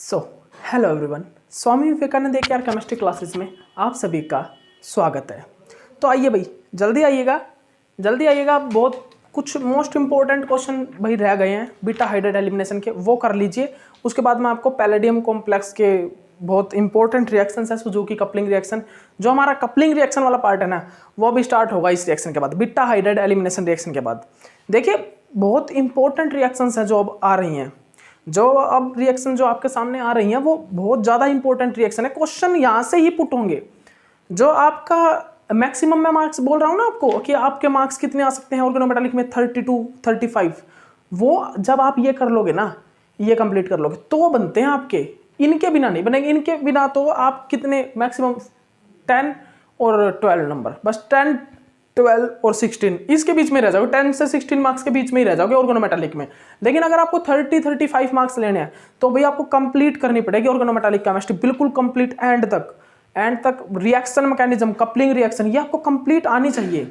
So hello everyone, Swami Vivekananda AKR chemistry classes में आप सभी का स्वागत है। तो आइए भाई, जल्दी आइएगा। बहुत कुछ मोस्ट इंपॉर्टेंट क्वेश्चन भाई रह गए हैं बीटा हाइड्राइड एलिमिनेशन के, वो कर लीजिए। उसके बाद मैं आपको पैलेडियम कॉम्प्लेक्स के बहुत इंपॉर्टेंट रिएक्शन है, सुजुकी कपलिंग रिएक्शन, जो हमारा कपलिंग रिएक्शन वाला पार्ट है ना, वो भी स्टार्ट होगा इस रिएक्शन के बाद, बीटा हाइड्राइड एलिमिनेशन रिएक्शन के बाद। देखिए बहुत इंपॉर्टेंट रिएक्शंस हैं जो अब आ रही हैं, जो अब रिएक्शन जो आपके सामने आ रही हैं वो बहुत ज़्यादा इंपॉर्टेंट रिएक्शन है। क्वेश्चन यहाँ से ही पुट होंगे। जो आपका मैक्सिमम मैं मार्क्स बोल रहा हूँ ना आपको कि आपके मार्क्स कितने आ सकते हैं ऑर्गेनोमेटालिक में, 32 35, वो जब आप ये कर लोगे ना, ये कंप्लीट कर लोगे तो बनते हैं आपके। इनके बिना नहीं बनेंगे। इनके बिना तो आप कितने मैक्सिमम 10 और 12 नंबर, बस 10 12 और 16 इसके बीच में रह जाओगे, 10 से 16 मार्क्स के बीच में ही रह जाओगे ऑर्गेनोमेटालिक में। लेकिन अगर आपको 30 35 मार्क्स लेने हैं तो भाई आपको कंप्लीट करनी पड़ेगी ऑर्गेनोमेटालिक केमिस्ट्री, बिल्कुल कंप्लीट एंड तक रिएक्शन मैकेनिज्म, कपलिंग रिएक्शन, ये आपको कंप्लीट आनी चाहिए।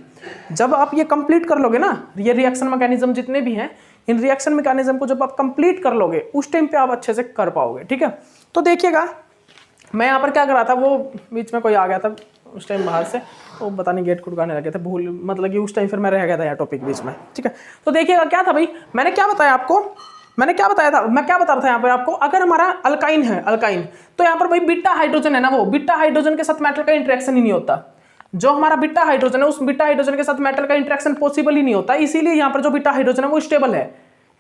जब आप ये कंप्लीट कर लोगे ना, ये रिएक्शन मैकेनिज्म जितने भी हैं, इन रिएक्शन मैकेनिज्म को जब आप कंप्लीट कर लोगे उस टाइम पे आप अच्छे से कर पाओगे। ठीक है, तो देखिएगा मैं यहाँ पर क्या कर रहा था, वो बीच में कोई आ गया था उस टाइम बाहर से, वो पता नहीं गेट खुटकाने लगे थे, भूल मतलब कि उस टाइम फिर मैं रह गया था यार टॉपिक बीच में। ठीक है, तो देखिएगा क्या था भाई, मैं क्या बता रहा था यहाँ पर आपको। अगर हमारा अल्काइन है, अल्काइन, तो यहाँ पर भाई बीटा हाइड्रोजन है ना, वो बीटा हाइड्रोजन के साथ मेटल का इंटरेक्शन ही नहीं होता। जो हमारा बीटा हाइड्रोजन है, उस बीटा हाइड्रोजन के साथ मेटल का इंटरेक्शन पॉसिबल ही नहीं होता। इसीलिए यहाँ पर जो बीटा हाइड्रोजन है वो स्टेबल है।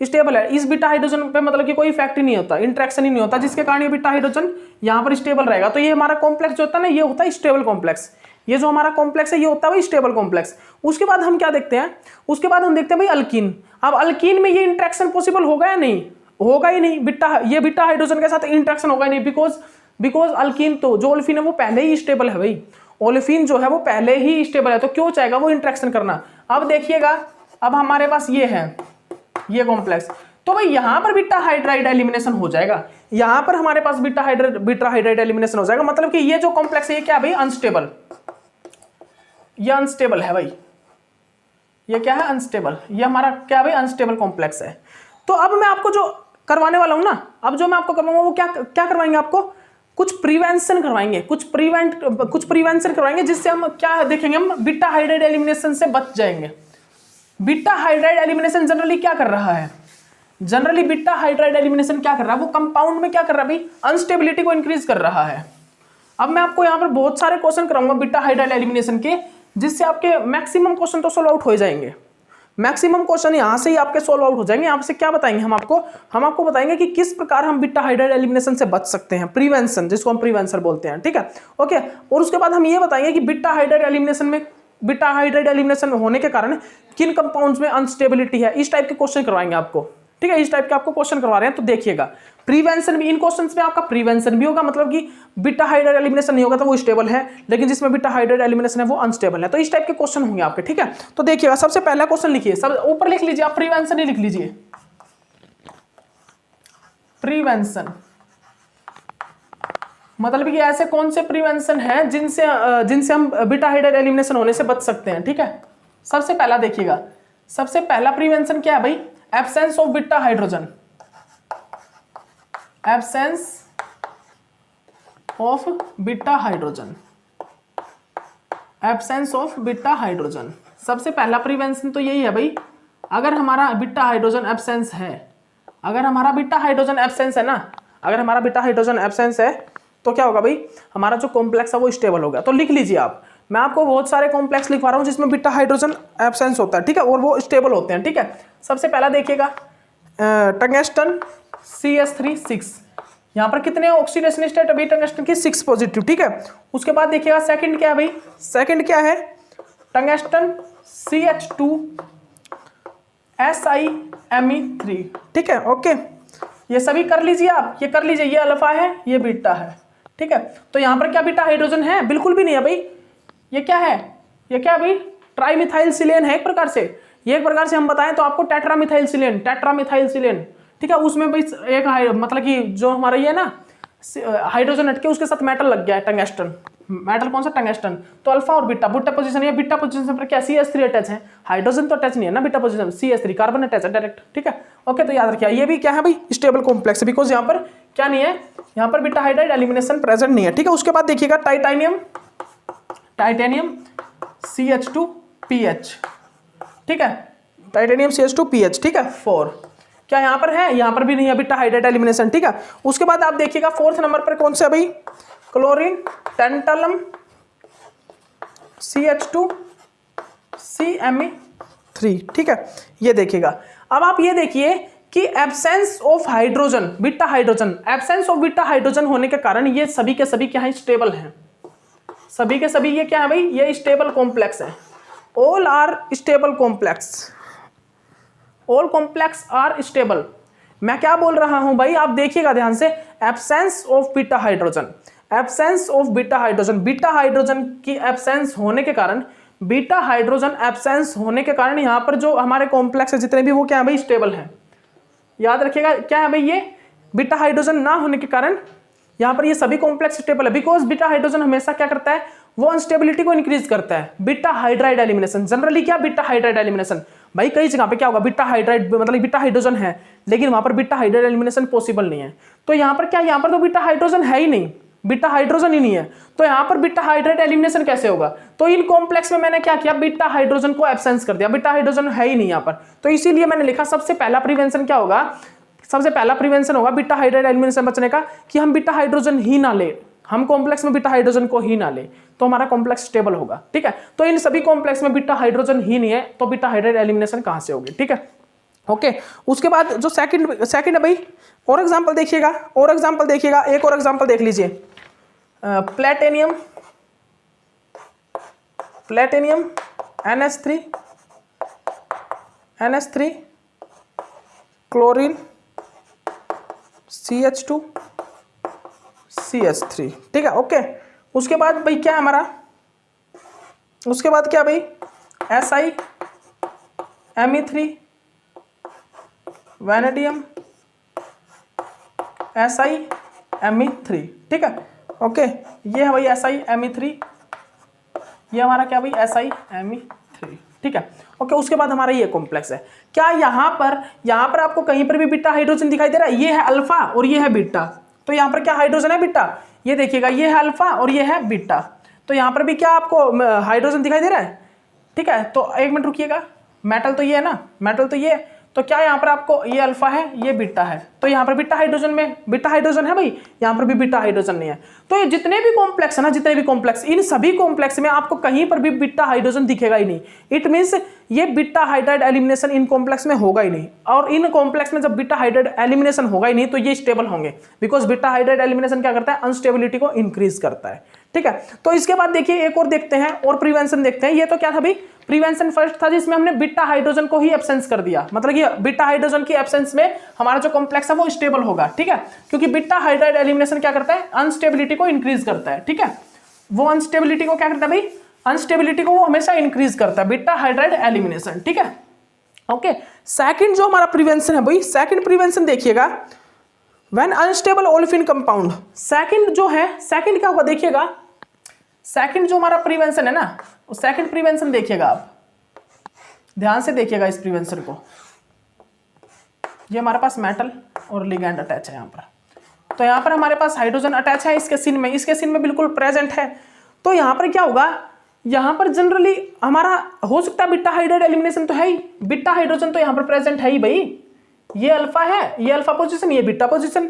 इस बीटा हाइड्रोजन पे मतलब कि कोई इफेक्ट ही नहीं होता, इंटरेक्शन ही नहीं होता, जिसके कारण ये बीटा हाइड्रोजन यहाँ पर स्टेबल रहेगा। तो ये हमारा कॉम्प्लेक्स जो होता है ना, ये होता है स्टेबल कॉम्प्लेक्स। ये जो हमारा कॉम्प्लेक्स है ये होता है भाई स्टेबल कॉम्प्लेक्स। उसके बाद हम क्या देखते हैं, उसके बाद हम देखते हैं भाई अल्कीन। अब अल्कीन में ये इंटरेक्शन पॉसिबल होगा या नहीं? होगा ही नहीं। ये बीटा हाइड्रोजन के साथ इंटरेक्शन होगा ही नहीं, बिकॉज अल्कीन तो जो ओलेफिन है वो पहले ही स्टेबल है भाई। ओलेफिन जो है वो पहले ही स्टेबल है, तो क्यों चाहेगा वो इंटरेक्शन करना। अब देखिएगा, अब हमारे पास ये है, ये कॉम्प्लेक्स, तो भाई यहां पर बीटा हाइड्राइड एलिमिनेशन हो जाएगा। यहां पर हमारे पास बीटा हाइड्राइड एलिमिनेशन हो जाएगा। मतलब कि ये जो कॉम्प्लेक्स है ये क्या भाई, अनस्टेबल। ये अनस्टेबल है भाई, ये क्या है, अनस्टेबल। ये हमारा क्या भाई, अनस्टेबल कॉम्प्लेक्स है। तो अब मैं आपको जो करवाने वाला हूं ना, अब जो मैं आपको करवाऊंगा वो क्या करवाएंगे आपको, कुछ प्रिवेंशन करवाएंगे, कुछ प्रिवेंशन करवाएंगे, जिससे हम क्या देखेंगे, हम बीटा हाइड्राइड एलिमिनेशन से बच जाएंगे। बीटा हाइड्राइड एलिमिनेशन जनरली क्या कर रहा है, जनरली बीटा हाइड्राइड एलिमिनेशन क्या कर रहा है, वो कंपाउंड में क्या कर रहा है भाई, अनस्टेबिलिटी को इंक्रीज कर रहा है। अब मैं आपको यहाँ पर बहुत सारे क्वेश्चन कराऊंगा बीटा हाइड्राइड एलिमिनेशन के, जिससे आपके मैक्सिमम क्वेश्चन तो सोल्व आउट हो जाएंगे। मैक्सिमम क्वेश्चन यहाँ से ही आपके सोल्व आउट हो जाएंगे। यहाँ से क्या बताएंगे हम आपको बताएंगे कि किस प्रकार हम बीटा हाइड्राइड एलिमिनेशन से बच सकते हैं, प्रिवेंशन, जिसको हम प्रिवेंशन बोलते हैं। ठीक है, ओके। और उसके बाद हम ये बताएंगे कि बीटा हाइड्राइड एलिमिनेशन होने के कारण किन कंपाउंड्स में अनस्टेबिलिटी है। इस टाइप के क्वेश्चन करवाएंगे आपको। ठीक है, इस टाइप के आपको क्वेश्चन करवा रहे हैं। तो देखिएगा, प्रिवेंशन भी, इन क्वेश्चंस में आपका प्रिवेंशन भी होगा, मतलब कि बीटा हाइड्राइड एलिमिनेशन नहीं होगा तो वो स्टेबल है, लेकिन जिसमें बीटा हाइड्राइड एलिमिनेशन है वो अनस्टेबल है। तो इस टाइप के क्वेश्चन होंगे आपके। ठीक है, तो देखिएगा, सबसे पहला क्वेश्चन लिखिए, सब ऊपर लिख लीजिए आप, प्रिवेंशन ही लिख लीजिए, प्रिवेंशन। मतलब कि ऐसे कौन से प्रिवेंशन है जिनसे हम बीटा हाइड्राइड एलिमिनेशन होने से बच सकते हैं। ठीक है, सबसे पहला देखिएगा, सबसे पहला प्रिवेंशन क्या है भाई, absence of beta hydrogen, absence of beta hydrogen, absence of beta hydrogen. सबसे पहला प्रिवेंशन तो यही है भाई, अगर हमारा बीटा हाइड्रोजन एब्सेंस है, अगर हमारा बीटा हाइड्रोजन एब्सेंस है ना, अगर हमारा बीटा हाइड्रोजन एब्सेंस है तो क्या होगा भाई, हमारा जो कॉम्प्लेक्स है वो स्टेबल होगा। तो लिख लीजिए आप, मैं आपको बहुत सारे कॉम्प्लेक्स लिखवा रहा हूं जिसमें बीटा हाइड्रोजन एब्सेंस होता है। ठीक है, और वो स्टेबल होते हैं। ठीक है, सबसे पहला देखिएगा, टंगस्टन CH3 यहाँ पर कितने ऑक्सीडेशन स्टेट अभी टंगस्टन की 6 पॉजिटिव। ठीक है, उसके बाद देखिएगा सेकंड क्या है भाई, सेकंड क्या है, टंगस्टन CH2 SiMe3। ठीक है, ओके, ये सभी कर लीजिए आप, ये कर लीजिए, ये अल्फा है, ये बीटा है। ठीक है, तो यहाँ पर क्या बीटा हाइड्रोजन है, बिल्कुल भी नहीं है भाई। ये क्या है, ये क्या भाई, ट्राइमिथाइल सिलेन है एक प्रकार से। ये एक प्रकार से हम बताएं तो आपको टेट्रामिथाइल सिलेन। ठीक है, उसमें भाई एक मतलब कि जो हमारा ये ना हाइड्रोजन हटके उसके साथ मेटल लग गया है, टंगस्टन। मेटल कौन सा, टंगस्टन। तो अल्फा और बीटा, बीटा पोजीशन, ये बीटा पोजीशन पर क्या CH3 अटैच है, हाइड्रोजन तो अटैच नहीं है ना beta position, CH3 carbon attach है डायरेक्ट। ठीक है, ओके, तो याद रखिए ये भी क्या है भाई, स्टेबल कॉम्प्लेक्स, बिकॉज यहाँ पर क्या नहीं है, यहाँ पर बीटा हाइड्राइड एलिमिनेशन प्रेजेंट नहीं है, ठीक है। उसके बाद देखिएगा टाइटेनियम CH2PH, ठीक है, टाइटेनियम CH2PH, ठीक है 4, क्या यहाँ पर है, यहाँ पर भी नहीं है बीटा हाइड्राइड एलिमिनेशन, ठीक है। उसके बाद आप देखिएगा 4th नंबर पर कौन सा भाई, क्लोरीन टेंटलम CH2CMe3, ठीक है, ये देखिएगा। अब आप ये देखिए कि absence of hydrogen, beta hydrogen, absence of beta hydrogen होने के कारण ये सभी के सभी क्या है, स्टेबल हैं, सभी के सभी ये क्या है भाई, ये स्टेबल कॉम्प्लेक्स है, all are stable complex, all complex are stable. मैं क्या बोल रहा हूं भाई, आप देखिएगा ध्यान से, absence of beta hydrogen, absence of beta hydrogen, beta hydrogen की एब्सेंस होने के कारण, बीटा हाइड्रोजन एब्सेंस होने के कारण यहाँ पर जो हमारे कॉम्प्लेक्स है जितने भी वो क्या है भाई, स्टेबल है। याद रखिएगा क्या है भाई, ये बीटा हाइड्रोजन ना होने के कारण यहाँ पर ये सभी कॉम्प्लेक्स स्टेबल है, बिकॉज बीटा हाइड्रोजन हमेशा क्या करता है, वो अनस्टेबिलिटी को इंक्रीज करता है। बीटा हाइड्राइड एलिमिनेशन, जनरली क्या बीटा हाइड्राइड एलिमिनेशन भाई, कई जगह पे क्या होगा, बीटा हाइड्राइड मतलब बीटा हाइड्रोजन है लेकिन वहां पर बीटा हाइड्राइड एलिमिनेशन पॉसिबल नहीं है, तो यहाँ पर क्या, यहाँ पर तो बीटा हाइड्रोजन है ही नहीं, बीटा हाइड्रोजन ही नहीं है, तो यहाँ पर बीटा हाइड्राइड एलिमिनेशन कैसे होगा, तो इन कॉम्प्लेक्स में मैंने क्या किया, बीटा हाइड्रोजन को एब्सेंस कर दिया, बीटा हाइड्रोजन है ही नहीं यहाँ पर, तो इसीलिए मैंने लिखा सबसे पहला प्रिवेंशन क्या होगा, सबसे पहला प्रिवेंशन होगा बीटा हाइड्राइड एलिमिनेशन बचने का, कि हम बीटा हाइड्रोजन ही ना ले, हम कॉम्प्लेक्स में बीटा हाइड्रोजन को ही ना ले, तो हमारा कॉम्प्लेक्स स्टेबल होगा, ठीक है। तो इन सभी कॉम्प्लेक्स में बीटा हाइड्रोजन ही नहीं है, तो बीटा हाइड्राइड एलिमिनेशन कहां से होगी, ठीक है, ओके। उसके बाद जो सेकंड है भाई, और एग्जांपल देखिएगा, और एग्जांपल देखिएगा, एक और एग्जांपल देख लीजिए, प्लेटिनियम NH3 क्लोरीन CH2CH3, ठीक है, ओके। उसके बाद भाई क्या है हमारा, उसके बाद क्या भाई, SiMe3 वैनेडियम SiMe3, ठीक है, ओके। ये है भाई SiMe3, ये हमारा क्या भाई SiMe3, ठीक है, ओके। उसके बाद हमारा ये कॉम्प्लेक्स है, क्या यहाँ पर आपको कहीं पर भी बीटा हाइड्रोजन दिखाई दे रहा है, ये है अल्फा और ये है बीटा, तो यहाँ पर क्या हाइड्रोजन है बीटा, ये देखिएगा, ये है अल्फा और ये है बीटा, तो यहाँ पर भी क्या आपको हाइड्रोजन दिखाई दे रहा है, ठीक है। तो एक मिनट रुकिएगा, मेटल तो ये है ना, मेटल तो ये, तो क्या यहाँ पर आपको ये अल्फा है, ये बीटा है, तो यहाँ पर बीटा हाइड्रोजन में बीटा हाइड्रोजन है भाई, यहाँ पर भी बीटा हाइड्रोजन नहीं है, तो ये जितने भी कॉम्प्लेक्स है ना, जितने भी कॉम्प्लेक्स, इन सभी कॉम्प्लेक्स में आपको कहीं पर भी बीटा हाइड्रोजन दिखेगा ही नहीं, इट मीन्स ये beta hydride elimination in complex में होगा ही नहीं, और इन कॉम्प्लेक्स में जब बीटा हाइड्राइड एलिमिनेशन होगा ही नहीं तो ये स्टेबल होंगे, बिकॉज बीटा हाइड्राइड एलिमिनेशन क्या करता है, अनस्टेबिलिटी को इंक्रीज करता है, ठीक है। तो इसके बाद देखिए एक और देखते हैं, और प्रिवेंशन देखते हैं। ये तो क्या था भाई, प्रिवेंशन फर्स्ट था जिसमें हमने बीटा हाइड्रोजन को ही एब्सेंस कर दिया, मतलब कि बीटा हाइड्रोजन की एब्सेंस में हमारा जो कॉम्प्लेक्स है वो स्टेबल होगा, ठीक है, क्योंकि बीटा हाइड्राइड एलिमिनेशन क्या करता है, अनस्टेबिलिटी को इंक्रीज करता है, ठीक है, वो अनस्टेबिलिटी को क्या करता है भाई, अनस्टेबिलिटी को वो हमेशा इंक्रीज करता है, बीटा हाइड्राइड एलिमिनेशन, ठीक है, ओके। सेकंड जो हमारा प्रिवेंशन है भाई, सेकंड प्रिवेंशन देखिएगा, when unstable olefin compound, second जो है, सेकंड क्या होगा देखिएगा, सेकंड जो हमारा प्रिवेंशन है ना, वो सेकंड प्रिवेंशन देखिएगा, आप ध्यान से देखिएगा इस प्रिवेंशन को, ये हमारे पास मेटल और लिगैंड अटैच है यहाँ पर, तो यहाँ पर हमारे पास हाइड्रोजन अटैच है इसके सीन में बिल्कुल प्रेजेंट है, तो यहाँ पर क्या होगा, यहाँ पर जनरली हमारा हो सकता है बीटा हाइड्राइड एलिमिनेशन तो है ही, बीटा हाइड्रोजन तो यहाँ पर प्रेजेंट है ही भाई, ये अल्फा है, ये अल्फा पोजीशन, ये बीटा पोजीशन,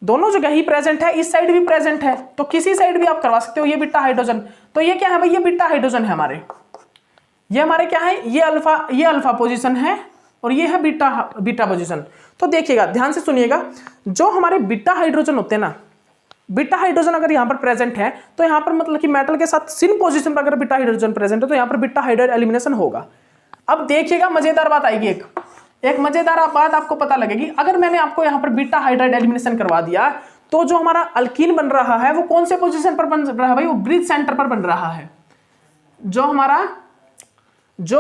दोनों जगह ही प्रेजेंट है, इस साइड भी प्रेजेंट है, तो किसी साइड भी आप करवा सकते हो, ये बीटा हाइड्रोजन, तो ये क्या है भाई, ये बीटा हाइड्रोजन है हमारे, ये हमारे क्या है, ये अल्फा पोजीशन है और ये है बीटा पोजीशन। तो देखिएगा ध्यान से सुनिएगा, जो हमारे बीटा हाइड्रोजन होते हैं ना, बीटा हाइड्रोजन अगर यहाँ पर प्रेजेंट है तो यहाँ पर मतलब कि मेटल के साथ सिन पोजीशन पर अगर बीटा हाइड्रोजन प्रेजेंट है तो यहाँ पर बीटा हाइड्राइड एलिमिनेशन होगा। अब देखिएगा मजेदार बात आएगी, एक मजेदार बात आपको पता लगेगी, अगर मैंने आपको यहाँ पर बीटा हाइड्राइड एलिमिनेशन करवा दिया तो जो हमारा अल्कीन बन रहा है वो कौन से पोजीशन पर बन रहा है भाई, वो ब्रिज सेंटर पर बन रहा है, जो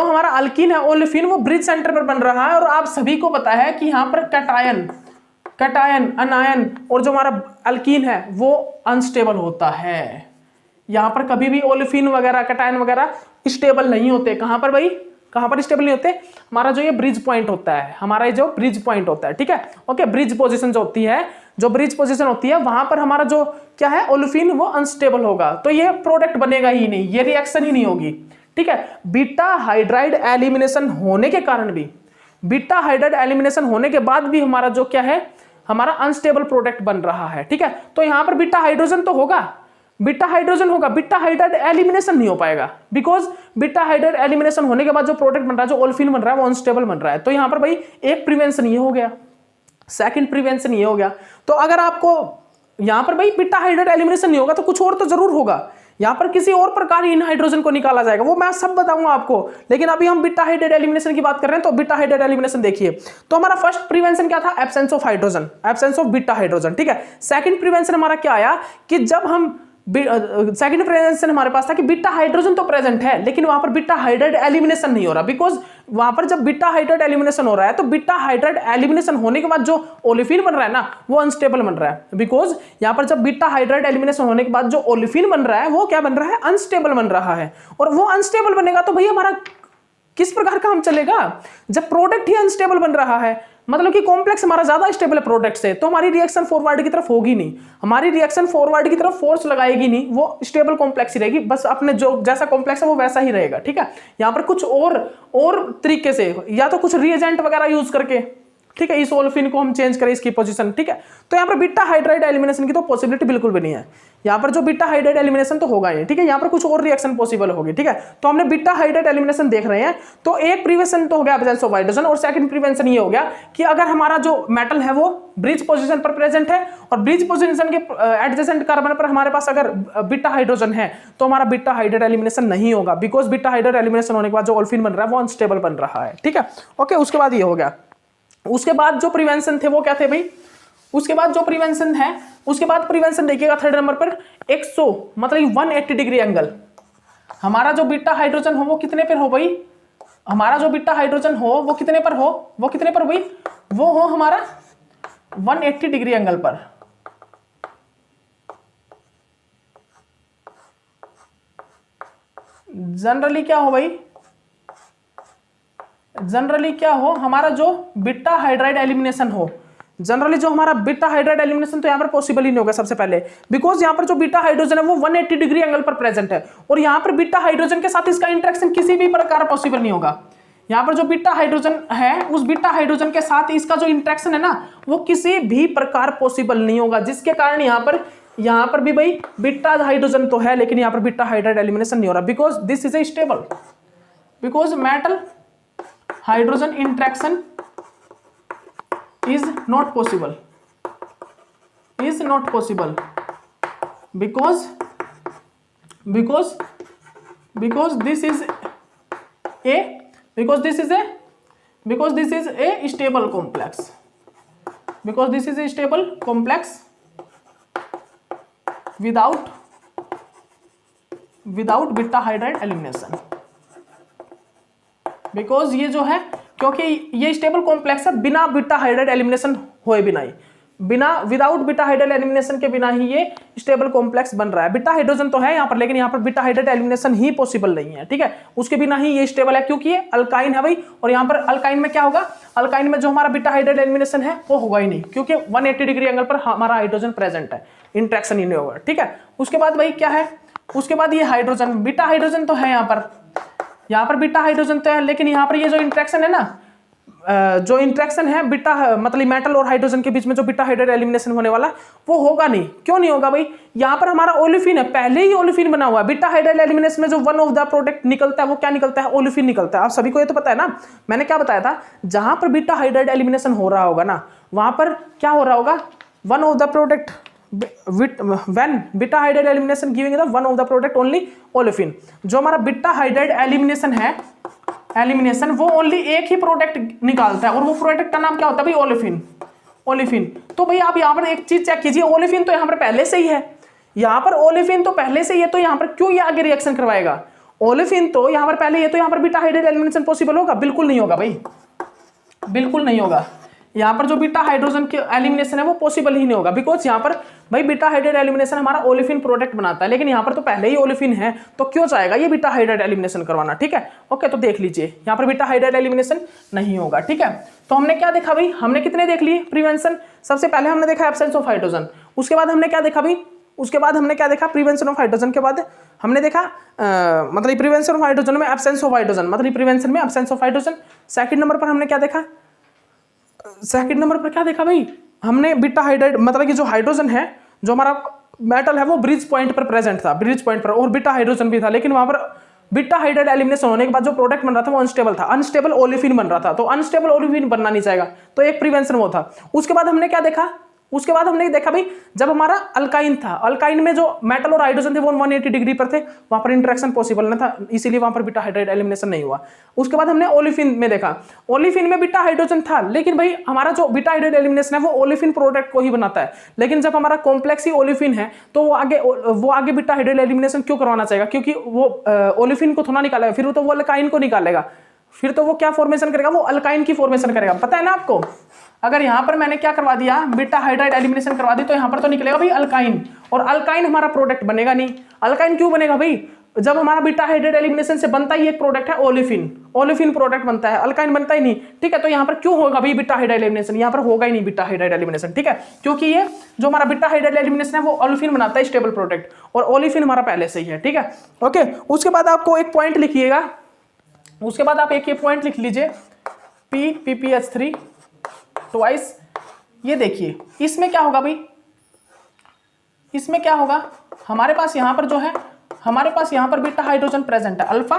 हमारा अल्कीन है ओलेफिन वो ब्रिज सेंटर पर बन रहा है, और आप सभी को पता है कि यहाँ पर कैटायन अनायन और जो हमारा अल्कीन है वो अनस्टेबल होता है, यहाँ पर कभी भी ओलेफिन वगैरह कैटायन वगैरह स्टेबल नहीं होते, कहाँ पर भाई, कहाँ पर स्टेबल नहीं होते, हमारा जो ये ब्रिज पॉइंट होता है, हमारा ये जो ब्रिज पॉइंट होता है, ठीक है, ओके, ब्रिज पोजीशन जो होती है, जो ब्रिज पोजीशन होती है वहां पर हमारा जो क्या है ओलेफिन वो अनस्टेबल होगा, तो ये प्रोडक्ट बनेगा ही नहीं, ये रिएक्शन ही नहीं होगी, ठीक है। बीटा हाइड्राइड एलिमिनेशन होने के कारण भी, बीटा हाइड्राइड एलिमिनेशन होने के बाद भी हमारा जो क्या है, हमारा अनस्टेबल प्रोडक्ट बन रहा है, ठीक है। तो यहां पर बीटा हाइड्रोजन तो होगा, बीटा हाइड्रोजन होगा, बीटा हाइड्राइड एलिमिनेशन नहीं हो पाएगा, बिकॉज बीटा हाइड्राइड एलिमिनेशन होने के बाद जो प्रोडक्ट बन रहा है, जो ओलेफिन बन रहा है वो अनस्टेबल बन रहा है। तो यहां पर भाई एक प्रिवेंशन ये हो गया, सेकंड प्रिवेंशन ये हो गया। तो अगर आपको यहां पर भाई बीटा हाइड्राइड एलिमिनेशन नहीं होगा तो कुछ और तो जरूर होगा, यहां पर किसी और प्रकार इन हाइड्रोजन को निकाला जाएगा, वो मैं सब बताऊंगा आपको, लेकिन अभी हम बीटा हाइड्राइड एलिमिनेशन की बात कर रहे हैं। तो बीटा हाइड्राइड एलिमिनेशन देखिए, तो हमारा फर्स्ट प्रिवेंशन क्या था, absence of hydrogen, absence of beta hydrogen, ठीक है। सेकंड प्रिवेंशन हमारा क्या आया कि जब हम सेकंड प्रिवेंशन हमारे पास था कि बीटा हाइड्रोजन तो प्रेजेंट है लेकिन वहां पर बीटा हाइड्राइड एलिमिनेशन नहीं हो रहा, बिकॉज वहां पर जब बीटा हाइड्राइड एलिमिनेशन हो रहा है तो बीटा हाइड्राइड एलिमिनेशन होने के बाद जो ओलेफिन बन रहा है ना वो अनस्टेबल बन रहा है, बिकॉज यहां पर जब बीटा हाइड्राइड एलिमिनेशन होने के बाद जो ओलेफिन बन रहा है वो क्या बन रहा है, अनस्टेबल बन रहा है। और वो अनस्टेबल बनेगा तो भैया हमारा किस प्रकार काम चलेगा, जब प्रोडक्ट ही अनस्टेबल बन रहा है, मतलब कि कॉम्प्लेक्स हमारा ज्यादा स्टेबल है प्रोडक्ट से, तो हमारी रिएक्शन फॉरवर्ड की तरफ होगी नहीं, हमारी रिएक्शन फॉरवर्ड की तरफ फोर्स लगाएगी नहीं, वो स्टेबल कॉम्प्लेक्स ही रहेगी, बस अपने जो जैसा कॉम्प्लेक्स है वो वैसा ही रहेगा, ठीक है। यहाँ पर कुछ और तरीके से या तो कुछ रिएजेंट वगैरह यूज करके, ठीक है, इस ओलेफिन को हम चेंज करें इसकी पोजीशन, ठीक है। तो यहाँ पर बीटा हाइड्राइड एलिमिनेशन की तो पॉसिबिलिटी बिल्कुल भी नहीं है, यहाँ पर जो बीटा हाइड्राइड एलिमिनेशन तो होगा ही, ठीक है। यहाँ पर कुछ और रिएक्शन पॉसिबल होगी, ठीक है। तो हमने बीटा हाइड्राइड एलिमिनेशन देख रहे हैं, तो एक प्रिवेंशन तो हो गया एब्सेंस ऑफ हाइड्रोजन, और सेकंड प्रिवेंशन ये हो गया कि अगर हमारा जो मेटल है वो ब्रिज पोजीशन पर प्रेजेंट है और ब्रिज पोजीशन के एडजेसेंट कार्बन पर हमारे पास अगर बीटा हाइड्रोजन है तो हमारा बीटा हाइड्राइड एलिमिनेशन नहीं होगा, बिकॉज बीटा हाइड्राइड एलिमिनेशन होने के बाद जो ओलेफिन बन रहा है वो अनस्टेबल बन रहा है, ठीक है, ओके। उसके बाद ये हो गया, उसके बाद जो प्रिवेंशन थे वो क्या थे भाई, उसके बाद जो प्रिवेंशन है, उसके बाद प्रिवेंशन देखिएगा थर्ड नंबर पर 100 मतलब 180 डिग्री एंगल, हमारा जो बीटा हाइड्रोजन हो वो कितने पर हो भाई, हमारा जो बीटा हाइड्रोजन हो वो कितने पर हो, वो कितने पर भाई, वो हो हमारा 180 डिग्री एंगल पर। जनरली क्या हो भाई, जनरली क्या हो, हमारा जो बीटा हाइड्राइड एलिमिनेशन हो, जनरली जो हमारा बीटा हाइड्राइड एलिमिनेशन तो यहाँ पर पॉसिबल ही नहीं होगा सबसे पहले, बिकॉज यहाँ पर जो बीटा हाइड्रोजन है वो 180 डिग्री एंगल पर प्रेजेंट है और यहाँ पर बीटा हाइड्रोजन के साथ इसका इंटरेक्शन किसी भी प्रकार पॉसिबल नहीं होगा। यहाँ पर जो बीटा हाइड्रोजन है उस बीटा हाइड्रोजन के साथ इसका जो इंटरेक्शन है ना वो किसी भी प्रकार पॉसिबल नहीं होगा, जिसके कारण यहाँ पर भी भाई बीटा हाइड्रोजन तो है लेकिन यहाँ पर बीटा हाइड्राइड एलिमिनेशन नहीं हो रहा, because this is a stable, because metal hydrogen interaction is not possible, because this is a stable complex, because this is a stable complex without beta hydride elimination, because ये जो है क्योंकि ये stable complex है बिना beta hydride elimination होए बिना ही, without beta hydride elimination के बिना ही ये स्टेबल कॉम्प्लेक्स बन रहा है। बीटा हाइड्रोजन तो है यहाँ पर लेकिन यहाँ पर बीटा हाइड्राइड एलिमिनेशन ही पॉसिबल नहीं है, ठीक है, उसके बिना ही ये स्टेबल है क्योंकि ये अल्काइन है भाई, और यहाँ पर अल्काइन में क्या होगा, अल्काइन में जो हमारा बीटा हाइड्राइड एलिमिनेशन है वो होगा ही नहीं क्योंकि 180 डिग्री एंगल पर हमारा हाइड्रोजन प्रेजेंट है, इंट्रैक्शन ही नहीं होगा, ठीक है। उसके बाद भाई क्या है, उसके बाद ये हाइड्रोजन, बीटा हाइड्रोजन तो है यहाँ पर बीटा हाइड्रोजन तो है लेकिन यहाँ पर ये जो इंट्रैक्शन है ना, जो इंट्रैक्शन है बीटा मतलब मेटल और हाइड्रोजन के बीच में जो बीटा हाइड्राइड एलिमिनेशन होने वाला वो होगा नहीं। क्यों नहीं होगा भाई, यहाँ पर हमारा ओलेफिन है, पहले ही ओलेफिन बना हुआ है। बीटा हाइड्राइड एलिमिनेशन में जो वन ऑफ द प्रोडक्ट निकलता है वो क्या निकलता है, ओलेफिन निकलता है। आप सभी को ये तो पता है ना, मैंने क्या बताया था, जहां पर बीटा हाइड्राइड एलिमिनेशन हो रहा होगा ना वहां पर क्या हो रहा होगा, one of the product when beta hydride elimination giving the one of the product only olefin. जो हमारा बीटा हाइड्राइड एलिमिनेशन है, एलिमिनेशन वो ओनली एक ही प्रोडक्ट निकालता है और वो प्रोडक्ट का नाम क्या होता है भाई, ओलेफिन। तो भाई आप यहाँ पर एक चीज चेक कीजिए, ओलेफिन तो यहाँ पर पहले से ही है, यहाँ पर ओलेफिन तो पहले से ही है, तो यहाँ पर क्यों ये आगे रिएक्शन करवाएगा, ओलेफिन तो यहाँ पर पहले, ये तो यहाँ पर बीटा हाइड्राइड एलिमिनेशन पॉसिबल होगा, बिल्कुल नहीं होगा भाई, बिल्कुल नहीं होगा। यहाँ पर जो बीटा हाइड्रोजन की एलिमिनेशन है वो पॉसिबल ही नहीं होगा, बिकॉज यहाँ पर भाई बीटा हाइड्राइड एलिमिनेशन हमारा ओलिफिन प्रोडक्ट बनाता है, लेकिन यहाँ पर तो पहले ही ओलिफिन है, तो क्यों चाहेगा ये बीटा हाइड्राइड एलिमिनेशन करवाना। ठीक है, ओके, तो देख लीजिए यहाँ पर बीटा हाइड्राइड एलिमिनेशन नहीं होगा। ठीक है, तो हमने क्या देखा भाई, हमने कितने देख लिए प्रिवेंशन। सबसे पहले हमने देखा एब्सेंस ऑफ हाइड्रोजन, उसके बाद हमने क्या देखा भाई, उसके बाद हमने क्या देखा, प्रिवेंशन ऑफ हाइड्रोजन के बाद हमने देखा मतलब प्रिवेंशन ऑफ हाइड्रोजन में एब्सेंस ऑफ हाइड्रोजन, मतलब प्रिवेंशन में absence of hydrogen. Second number पर हमने क्या देखा, सेकंड नंबर पर क्या देखा भाई, हमने बीटा हाइड्राइड मतलब कि जो हाइड्रोजन है, जो हमारा मेटल है वो ब्रिज पॉइंट पर प्रेजेंट था, ब्रिज पॉइंट पर, और बीटा हाइड्रोजन भी था, लेकिन वहां पर बीटा हाइड्राइड एलिमिनेशन होने के बाद जो प्रोडक्ट बन रहा था वो अनस्टेबल था, अनस्टेबल ओलिफिन बन रहा था, तो अनस्टेबल ओलिफिन बनना नहीं चाहेगा, तो एक प्रिवेंशन वो था। उसके बाद हमने क्या देखा, उसके बाद हमने देखा भाई जब हमारा अल्काइन था, अल्काइन में जो मेटल और हाइड्रोजन थे वो 180 डिग्री पर थे, वहां पर इंटरेक्शन पॉसिबल न था, इसीलिए वहां पर बीटा हाइड्राइड एलिमिनेशन नहीं हुआ। उसके बाद हमने ओलिफिन में देखा, ओलिफिन में बीटा हाइड्रोजन था, लेकिन भाई हमारा जो बीटा हाइड्राइड एलिमिनेशन है वो ओलिफिन प्रोडक्ट को ही बनाता है, लेकिन जब हमारा कॉम्प्लेक्स ही ओलिफिन है तो वो आगे बीटा हाइड्राइड एलिमिनेशन क्यों करवाना चाहेगा, क्योंकि वो ओलिफिन को थोड़ा निकालेगा, फिर तो वो अल्काइन को निकालेगा, फिर तो वो क्या फॉर्मेशन करेगा, वो अल्काइन की फॉर्मेशन करेगा। पता है ना आपको, अगर यहां पर मैंने क्या करवा दिया, बीटा हाइड्राइड एलिमिनेशन करवा दी, तो यहां पर तो निकलेगा भाई अल्काइन, और अल्काइन हमारा प्रोडक्ट बनेगा नहीं। अल्काइन क्यों बनेगा भाई, जब हमारा बीटा हाइड्राइड एलिमिनेशन से बनता ही एक प्रोडक्ट है ओलिफिन, ओलिफिन प्रोडक्ट बनता है, अल्काइन बनता ही नहीं। ठीक है, तो यहां पर क्यों होगा भाई बीटा हाइड्राइड एलिमिनेशन, यहां पर होगा ही नहीं बीटा हाइड्राइड एलिमिनेशन। ठीक है, क्योंकि ये जो हमारा बीटा हाइड्राइड एलिमिनेशन है वो ओलिफिन बनाता है स्टेबल प्रोडक्ट, और ओलिफिन हमारा पहले से ही है। ठीक है, ओके, उसके बाद आपको एक पॉइंट लिखिएगा, उसके बाद आप एक ये पॉइंट लिख लीजिए, PPH3 ट्वाइस। ये देखिए इसमें क्या होगा भाई, इसमें क्या होगा, हमारे पास यहां पर जो है, हमारे पास यहां पर बीटा हाइड्रोजन प्रेजेंट है, अल्फा